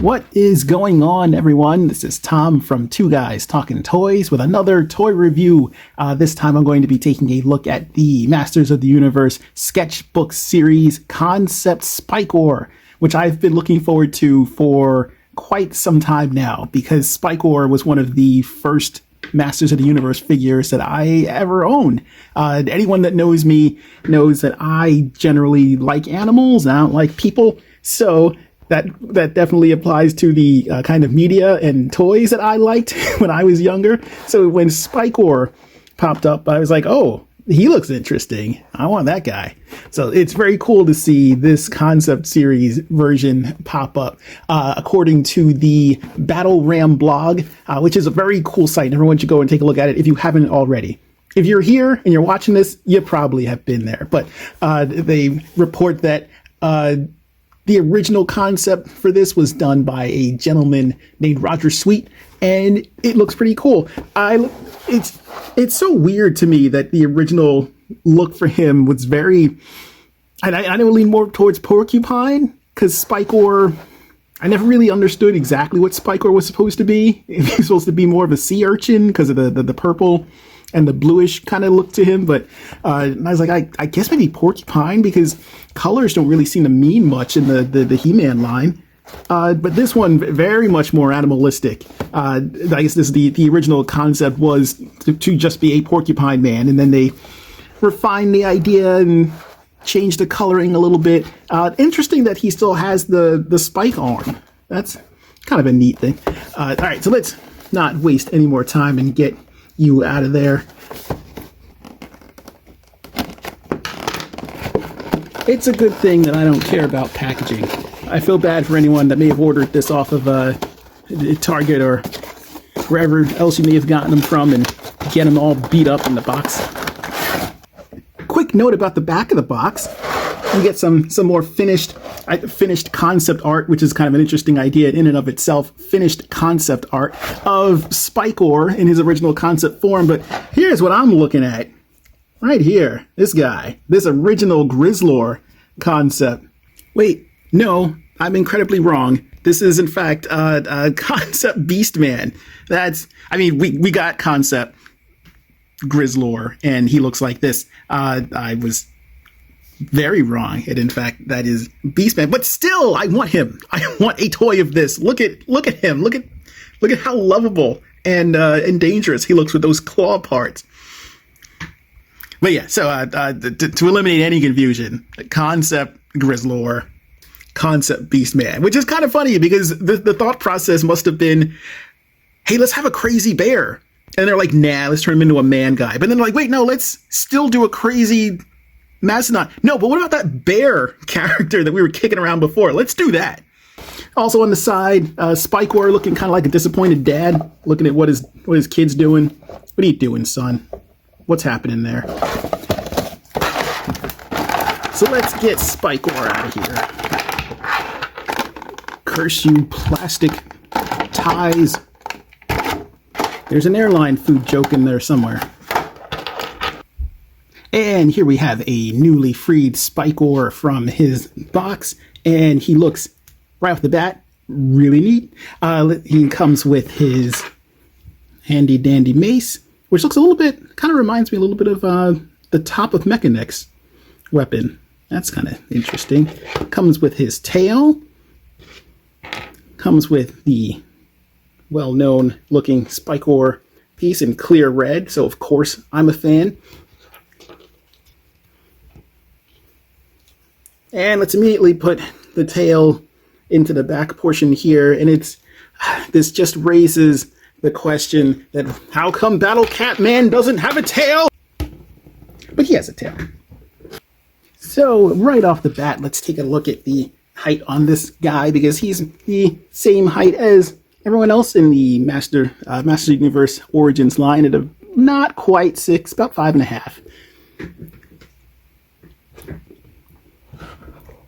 What is going on, everyone? This is Tom from Two Guys Talking Toys with another toy review. This time I'm going to be taking a look at the Masters of the Universe Sketchbook series concept Spikor, which I've been looking forward to for quite some time now because Spikor was one of the first Masters of the Universe figures that I ever owned. Anyone that knows me knows that I generally like animals and I don't like people, so that definitely applies to the kind of media and toys that I liked when I was younger. So when Spikor popped up, I was like, oh, he looks interesting. I want that guy. So it's very cool to see this concept series version pop up. According to the Battle Ram blog, which is a very cool site. Everyone should go and take a look at it if you haven't already. If you're here and you're watching this, you probably have been there. But they report that the original concept for this was done by a gentleman named Roger Sweet, and it looks pretty cool. It's so weird to me that the original look for him was very, and I know lean more towards porcupine, because Spikor, I never really understood exactly what Spikor was supposed to be. He was supposed to be more of a sea urchin because of the purple and the bluish kind of look to him, but I was like, I guess maybe porcupine, because colors don't really seem to mean much in the He-Man line. But this one, very much more animalistic. I guess this the original concept was to just be a porcupine man, and then they refined the idea and changed the coloring a little bit. Interesting that he still has the spike arm. That's kind of a neat thing. All right, so let's not waste any more time and get you out of there. It's a good thing that I don't care about packaging. I feel bad for anyone that may have ordered this off of Target or wherever else you may have gotten them from and get them all beat up in the box. Quick note about the back of the box. You get some more finished concept art, which is kind of an interesting idea in and of itself. Finished concept art of Spikor in his original concept form. But here's what I'm looking at. Right here. This guy. This original Grizzlor concept. Wait, no, I'm incredibly wrong. This is, in fact, concept Beastman. We got concept Grizzlor, and he looks like this. I was very wrong. And in fact, that is Beastman. But still, I want him. I want a toy of this. Look at him. Look at how lovable and dangerous he looks with those claw parts. But yeah, so to eliminate any confusion, concept Grizzlor, concept Beastman, which is kind of funny because the thought process must have been, hey, let's have a crazy bear. And they're like, nah, let's turn him into a man guy. But then they're like, wait, no, let's still do a crazy mastodon. No, but what about that bear character that we were kicking around before? Let's do that. Also on the side, Spikor looking kind of like a disappointed dad, looking at what his kid's doing. What are you doing, son? What's happening there? So let's get Spikor out of here. Curse you, plastic ties. There's an airline food joke in there somewhere. And here we have a newly freed Spikor from his box, and he looks, right off the bat, really neat. He comes with his handy dandy mace, which looks a little bit, kind of reminds me a little bit of the top of Mechanex's weapon. That's kind of interesting. Comes with his tail. Comes with the well-known looking Spikor piece in clear red, so of course I'm a fan. And let's immediately put the tail into the back portion here, and this just raises the question that how come Battle Cat Man doesn't have a tail? But he has a tail. So right off the bat, let's take a look at the height on this guy, because he's the same height as everyone else in the Master Universe Origins line at not quite 6, about 5.5.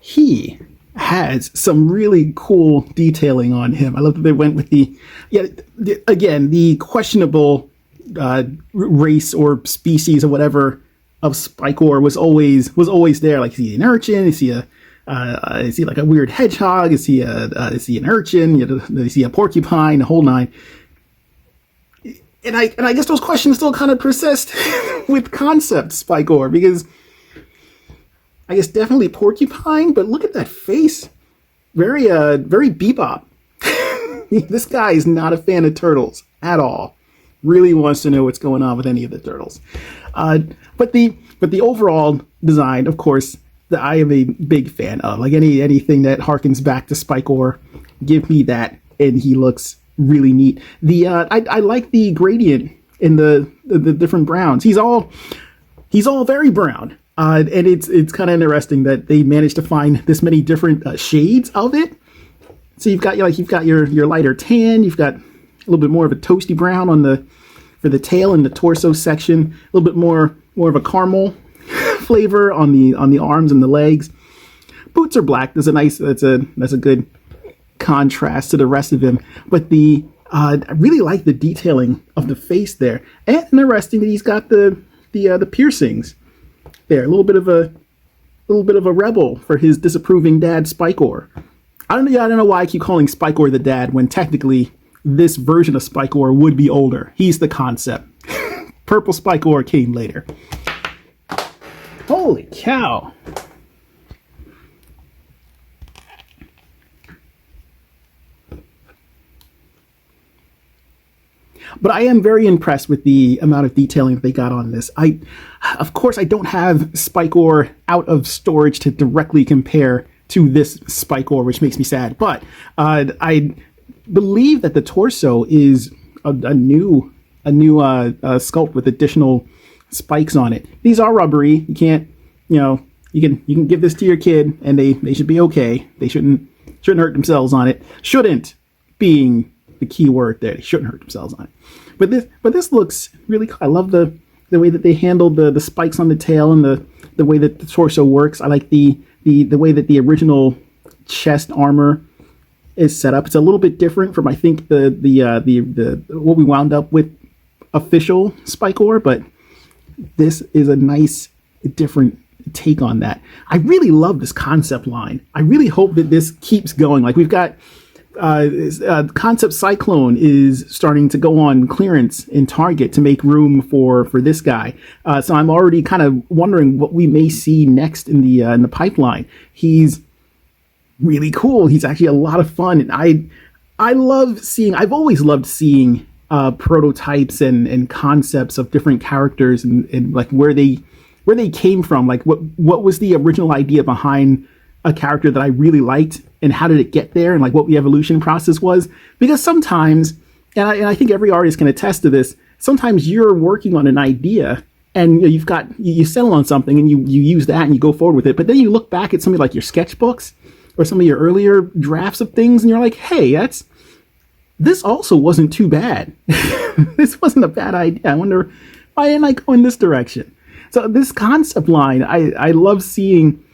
He has some really cool detailing on him. I love that they went with the questionable race or species or whatever of Spikor was always there. Like, is he an urchin? Is he a Is he like a weird hedgehog? Is he an urchin? Is he a porcupine? The whole nine. And I guess those questions still kind of persist with concept Spikor, because I guess definitely porcupine, but look at that face. Very Bebop. This guy is not a fan of turtles at all. Really wants to know what's going on with any of the turtles. But the overall design, of course, that I am a big fan of. Like anything that harkens back to Spikor, give me that, and he looks really neat. I like the gradient in the different browns. He's all very brown. And it's kind of interesting that they managed to find this many different shades of it. So you've got your lighter tan, you've got a little bit more of a toasty brown for the tail and the torso section, a little bit more of a caramel flavor on the arms and the legs. Boots are black. That's a good contrast to the rest of him. But I really like the detailing of the face there, and interesting that he's got the piercings there. A little bit of a rebel for his disapproving dad Spikor. I don't know why I keep calling Spikor the dad when technically this version of Spikor would be older. He's the concept. Purple Spikor came later. Holy cow. But I am very impressed with the amount of detailing that they got on this. Of course, I don't have Spikor out of storage to directly compare to this Spikor, which makes me sad. But I believe that the torso is a new sculpt with additional spikes on it. These are rubbery. You can't, you can give this to your kid and they should be okay. They shouldn't hurt themselves on it. Shouldn't being the key word there. They shouldn't hurt themselves on it. But this looks really cool. I love the way that they handled the spikes on the tail and the way that the torso works. I like the way that the original chest armor is set up. It's a little bit different from, I think, the what we wound up with official Spikor, but this is a nice different take on that. I really love this concept line. I really hope that this keeps going. Like, we've got Concept Cyclone is starting to go on clearance in Target to make room for this guy. So I'm already kind of wondering what we may see next in the pipeline. He's really cool. He's actually a lot of fun, and I love seeing. I've always loved seeing prototypes and concepts of different characters and like where they came from. Like what was the original idea behind a character that I really liked, and how did it get there, and like what the evolution process was. Because sometimes, and I think every artist can attest to this, sometimes you're working on an idea and you settle on something and you use that and you go forward with it, but then you look back at something like your sketchbooks or some of your earlier drafts of things and you're like, hey, this also wasn't too bad. This wasn't a bad idea. I wonder, why didn't I go in this direction? So this concept line, I love seeing,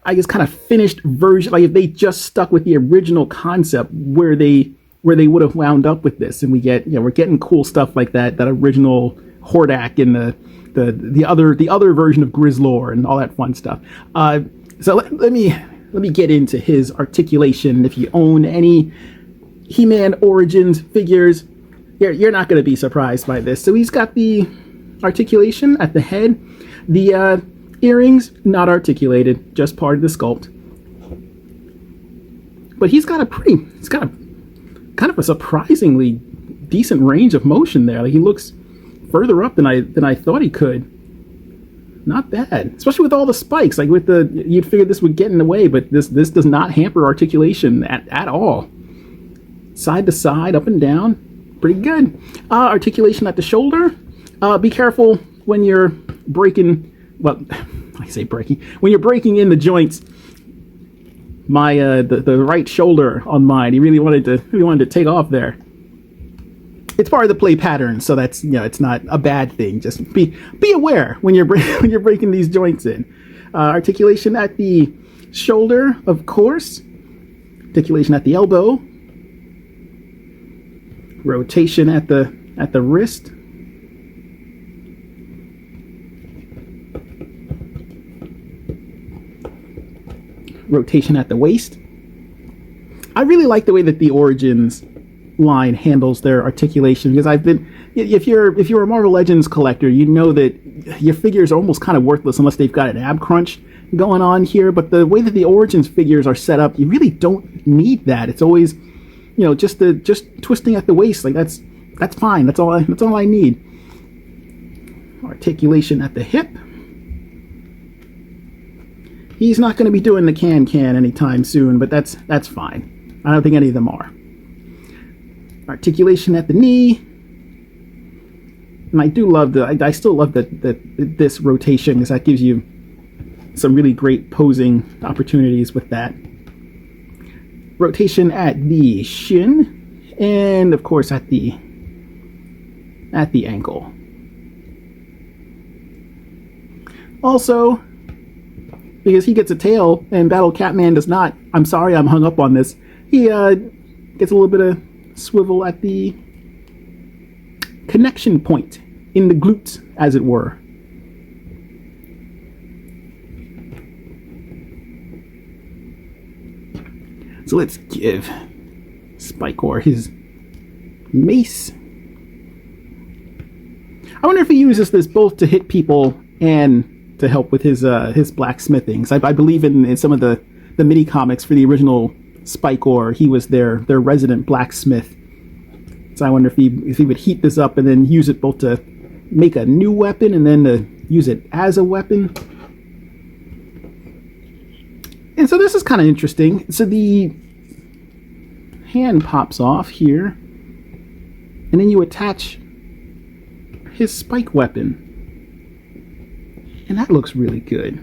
I guess, kind of finished version. Like if they just stuck with the original concept where they would have wound up with this, and we're getting cool stuff like that original Hordak and the other version of Grizzlor and all that fun stuff. So let me get into his articulation. If you own any He-Man Origins figures, you're not going to be surprised by this. So he's got the articulation at the head. The earrings, not articulated, just part of the sculpt. But he's got a kind of a surprisingly decent range of motion there. Like, he looks further up than I thought he could. Not bad, especially with all the spikes. Like you'd figure this would get in the way, but this does not hamper articulation at all. Side to side, up and down, pretty good. Articulation at the shoulder. Be careful when you're breaking. Well, I say breaking. When you're breaking in the joints, the right shoulder on mine, he really wanted to take off there. It's part of the play pattern, so that's, it's not a bad thing. Just be aware when you're breaking these joints in. Articulation at the shoulder, of course. Articulation at the elbow. Rotation at the wrist. rotation at the waist. I really like the way that the Origins line handles their articulation, because if you're a Marvel Legends collector, you know that your figures are almost kind of worthless unless they've got an ab crunch going on here. But the way that the Origins figures are set up, you really don't need that. It's always, just twisting at the waist, like that's fine. That's all I need. Articulation at the hip. He's not going to be doing the can anytime soon, but that's fine. I don't think any of them are. Articulation at the knee. And I do love I still love this rotation, because that gives you some really great posing opportunities with that. Rotation at the shin, and of course at the ankle. Also, because he gets a tail and Battle Catman does not, I'm sorry, I'm hung up on this, he gets a little bit of swivel at the connection point in the glutes, as it were. So let's give Spikor his mace. I wonder if he uses this both to hit people and to help with his blacksmithing. So I believe in some of the mini comics for the original Spikor, he was their resident blacksmith. So I wonder if he would heat this up and then use it both to make a new weapon and then to use it as a weapon. And so this is kind of interesting. So the hand pops off here, and then you attach his spike weapon. And that looks really good.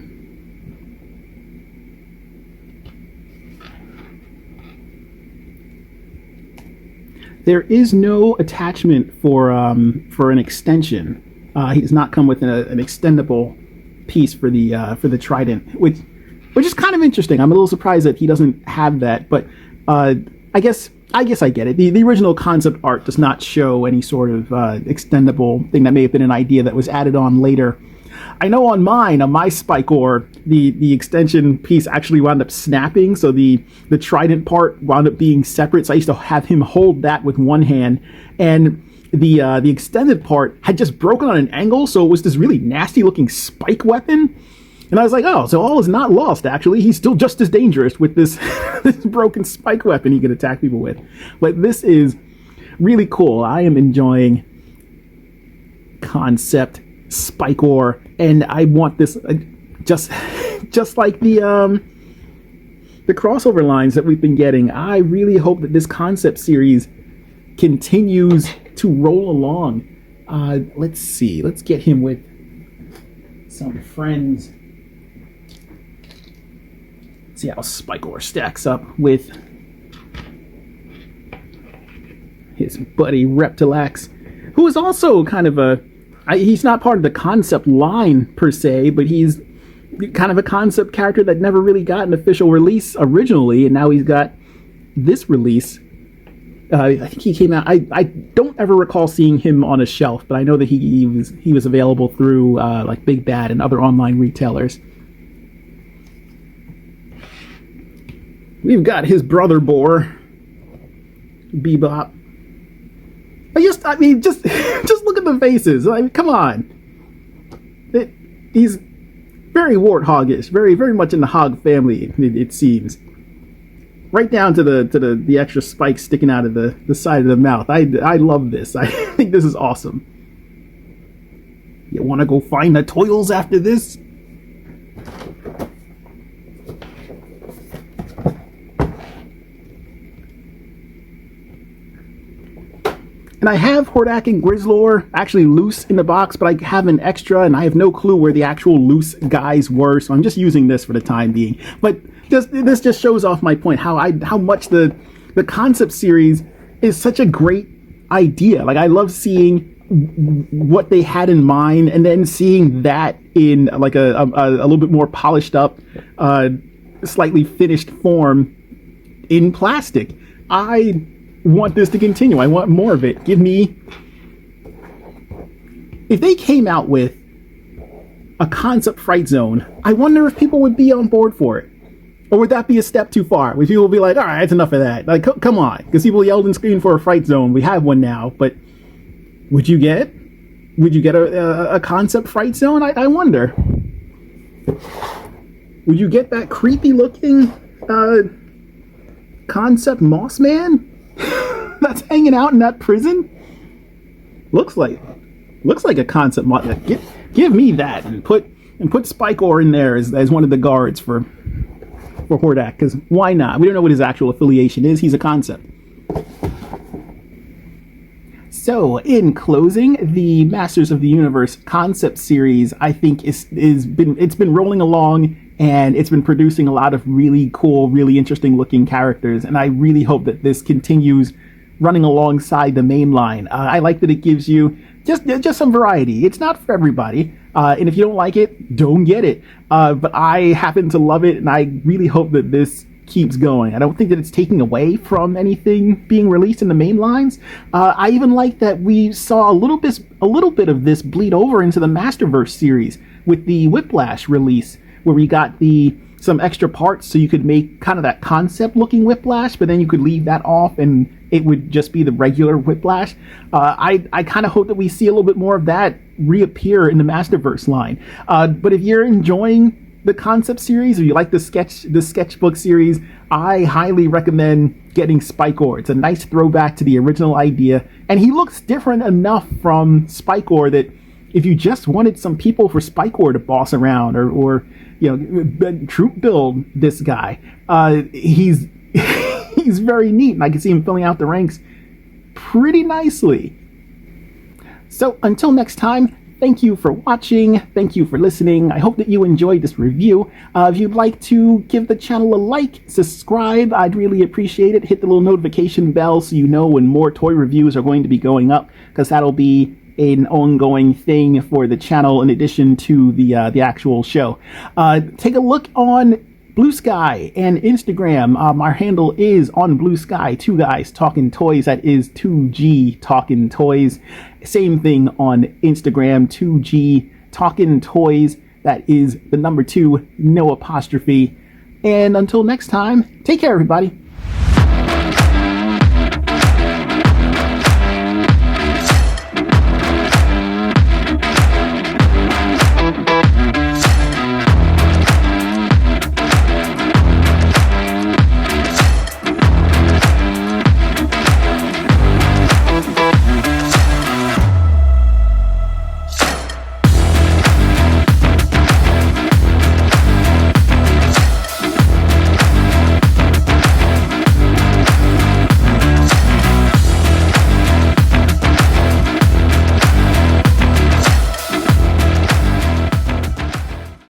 There is no attachment for an extension. He does not come with an extendable piece for the trident, which is kind of interesting. I'm a little surprised that he doesn't have that, but I guess I get it. The original concept art does not show any sort of extendable thing. That may have been an idea that was added on later. I know on my Spikor, the extension piece actually wound up snapping, so the trident part wound up being separate. So I used to have him hold that with one hand, and the extended part had just broken on an angle, so it was this really nasty looking spike weapon. And I was like, oh, so all is not lost, actually. He's still just as dangerous with this, this broken spike weapon he can attack people with. But this is really cool. I am enjoying concept Spikor, and I want this just like the crossover lines that we've been getting. I really hope that this concept series continues to roll along. Let's see. Let's get him with some friends. See how Spikor stacks up with his buddy Reptilax, who is also kind of he's not part of the concept line per se, but he's kind of a concept character that never really got an official release originally, and now he's got this release. I think he came out. I don't ever recall seeing him on a shelf, but I know that he was available through like Big Bad and other online retailers. We've got his brother Boar, Bebop. Just look at the faces. Like, come on. He's very warthoggish, very much in the hog family. It seems. Right down to the extra spikes sticking out of the side of the mouth. I love this. I think this is awesome. You want to go find the toils after this? And I have Hordak and Grizzlor actually loose in the box, but I have an extra, and I have no clue where the actual loose guys were, so I'm just using this for the time being. But this just shows off my point, how much the concept series is such a great idea. Like, I love seeing what they had in mind, and then seeing that in like a little bit more polished up, slightly finished form in plastic. I want this to continue. I want more of it. Give me... If they came out with a concept Fright Zone, I wonder if people would be on board for it. Or would that be a step too far? Would people be like, all right, that's enough of that? Like, come on. Because people yelled and screamed for a Fright Zone. We have one now. But would you get a concept Fright Zone? I wonder. Would you get that creepy looking concept Moss Man that's hanging out in that prison? Looks like a concept Moss. Give me that and put Spikor in there as one of the guards for Hordak, because why not? We don't know what his actual affiliation is. He's a concept. So, in closing, the Masters of the Universe concept series, I think, it's been rolling along, and it's been producing a lot of really cool, really interesting looking characters, and I really hope that this continues running alongside the main line. I like that it gives you just some variety. It's not for everybody, and if you don't like it, don't get it. But I happen to love it, and I really hope that this keeps going. I don't think that it's taking away from anything being released in the main lines. I even like that we saw a little bit of this bleed over into the Masterverse series with the Whiplash release, where we got some extra parts so you could make kind of that concept looking Whiplash, but then you could leave that off and it would just be the regular Whiplash. I kind of hope that we see a little bit more of that reappear in the Masterverse line. But if you're enjoying the concept series, or you like the sketchbook series, I highly recommend getting Spikor. It's a nice throwback to the original idea, and he looks different enough from Spikor that if you just wanted some people for Spikor to boss around, or troop build this guy, he's he's very neat, and I can see him filling out the ranks pretty nicely. So until next time, thank you for watching. Thank you for listening. I hope that you enjoyed this review. If you'd like to give the channel a like, subscribe, I'd really appreciate it. Hit the little notification bell so you know when more toy reviews are going to be going up, because that'll be an ongoing thing for the channel in addition to the actual show. Take a look on Blue Sky and Instagram. Our handle is on Blue Sky, 2 Guys Talking Toys. That is 2G Talking Toys. Same thing on Instagram, 2G Talking Toys. That is the number 2, no apostrophe. And until next time, take care, everybody.